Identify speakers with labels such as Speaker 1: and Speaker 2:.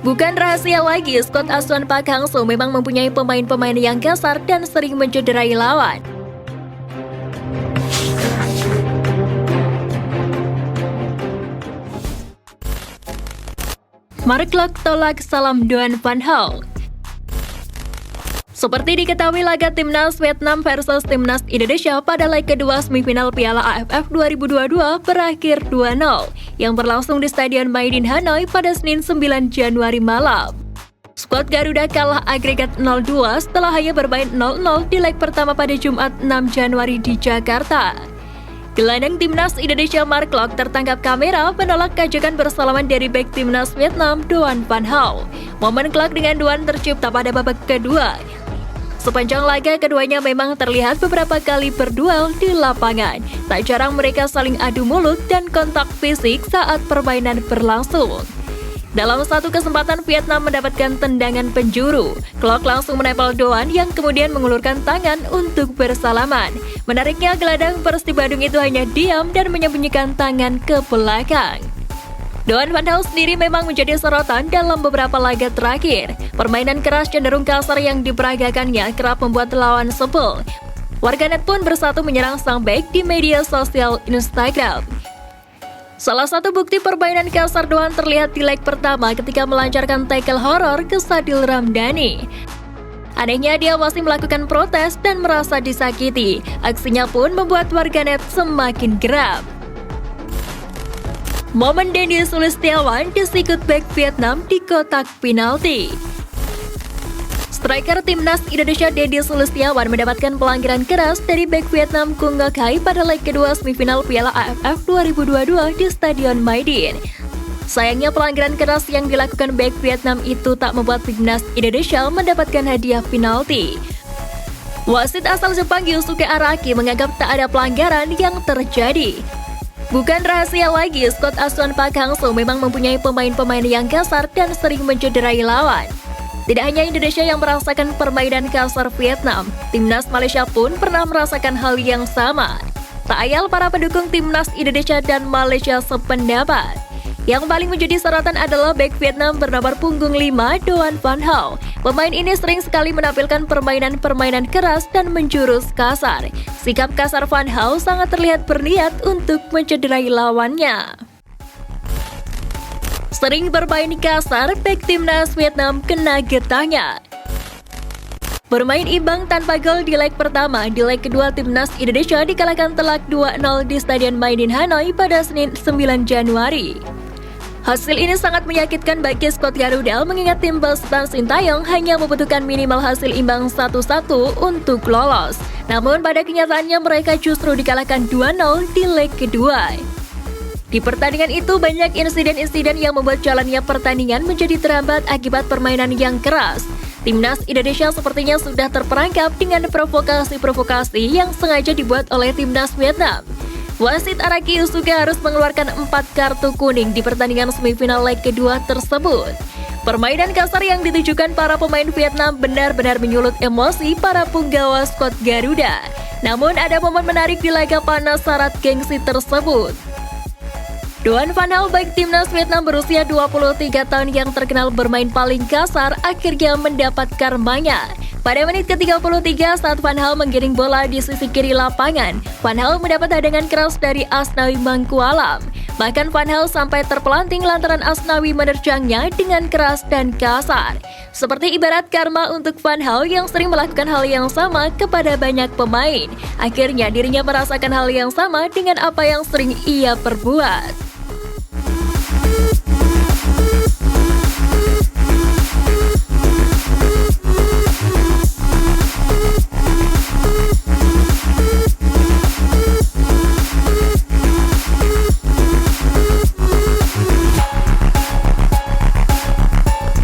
Speaker 1: Bukan rahasia lagi, skuad asuhan Pak Hangso memang mempunyai pemain-pemain yang kasar dan sering mencederai lawan. Mark Klok tolak salam Duan Van Gaal. Seperti diketahui, laga Timnas Vietnam versus Timnas Indonesia pada leg kedua semifinal Piala AFF 2022 berakhir 2-0 yang berlangsung di Stadion Maidin Hanoi pada Senin 9 Januari malam. Skuad Garuda kalah agregat 0-2 setelah hanya bermain 0-0 di leg pertama pada Jumat 6 Januari di Jakarta. Gelandang Timnas Indonesia Mark Klok tertangkap kamera menolak ajakan bersalaman dari bek Timnas Vietnam Duan Van Gaal. Momen Klok dengan Duan tercipta pada babak kedua. Sepanjang laga, keduanya memang terlihat beberapa kali berduel di lapangan. Tak jarang mereka saling adu mulut dan kontak fisik saat permainan berlangsung. Dalam satu kesempatan, Vietnam mendapatkan tendangan penjuru. Klok langsung menempel Duan yang kemudian mengulurkan tangan untuk bersalaman. Menariknya, gelandang Persib Bandung itu hanya diam dan menyembunyikan tangan ke belakang. Duan Van Gaal sendiri memang menjadi sorotan dalam beberapa laga terakhir. Permainan keras cenderung kasar yang diperagakannya kerap membuat lawan sebel. Warganet pun bersatu menyerang sang bek di media sosial Instagram. Salah satu bukti permainan kasar Duan terlihat di leg pertama ketika melancarkan tackle horor ke Sadil Ramdhani. Anehnya, dia masih melakukan protes dan merasa disakiti. Aksinya pun membuat warganet semakin geram. Momen Dendy Sulistiawan disikut bek Vietnam di kotak penalti. Striker Timnas Indonesia Dendy Sulistiawan mendapatkan pelanggaran keras dari bek Vietnam Kung Ngok Hai pada leg kedua semifinal Piala AFF 2022 di Stadion Maidin. Sayangnya, pelanggaran keras yang dilakukan bek Vietnam itu tak membuat Timnas Indonesia mendapatkan hadiah penalti. Wasit asal Jepang Yusuke Araki menganggap tak ada pelanggaran yang terjadi. Bukan rahasia lagi, skuad asuhan Pak Hangso memang mempunyai pemain-pemain yang kasar dan sering mencederai lawan. Tidak hanya Indonesia yang merasakan permainan kasar Vietnam, Timnas Malaysia pun pernah merasakan hal yang sama. Tak ayal para pendukung Timnas Indonesia dan Malaysia sependapat. Yang paling menjadi sorotan adalah bek Vietnam bernomor punggung 5, Duan Van Gaal. Pemain ini sering sekali menampilkan permainan-permainan keras dan menjurus kasar. Sikap kasar Van Gaal sangat terlihat berniat untuk mencederai lawannya. Sering bermain kasar, bek Timnas Vietnam kena getahnya. Bermain imbang tanpa gol di leg pertama, di leg kedua Timnas Indonesia dikalahkan telak 2-0 di Stadion Maidin Hanoi pada Senin 9 Januari. Hasil ini sangat menyakitkan bagi skuad Garuda mengingat tim Bostan Sintayong hanya membutuhkan minimal hasil imbang 1-1 untuk lolos. Namun pada kenyataannya mereka justru dikalahkan 2-0 di leg kedua. Di pertandingan itu banyak insiden-insiden yang membuat jalannya pertandingan menjadi terhambat akibat permainan yang keras. Timnas Indonesia sepertinya sudah terperangkap dengan provokasi-provokasi yang sengaja dibuat oleh Timnas Vietnam. Wasit Araki Yusuke harus mengeluarkan 4 kartu kuning di pertandingan semifinal leg kedua tersebut. Permainan kasar yang ditujukan para pemain Vietnam benar-benar menyulut emosi para punggawa skuad Garuda. Namun ada momen menarik di laga panas syarat gengsi tersebut. Duan Van Gaal baik Timnas Vietnam berusia 23 tahun yang terkenal bermain paling kasar akhirnya mendapat karmanya. Pada menit ke-33 saat Van Gaal menggiring bola di sisi kiri lapangan, Van Gaal mendapat hadangan keras dari Asnawi Mangkualam. Bahkan Van Gaal sampai terpelanting lantaran Asnawi menerjangnya dengan keras dan kasar. Seperti ibarat karma untuk Van Gaal yang sering melakukan hal yang sama kepada banyak pemain. Akhirnya dirinya merasakan hal yang sama dengan apa yang sering ia perbuat.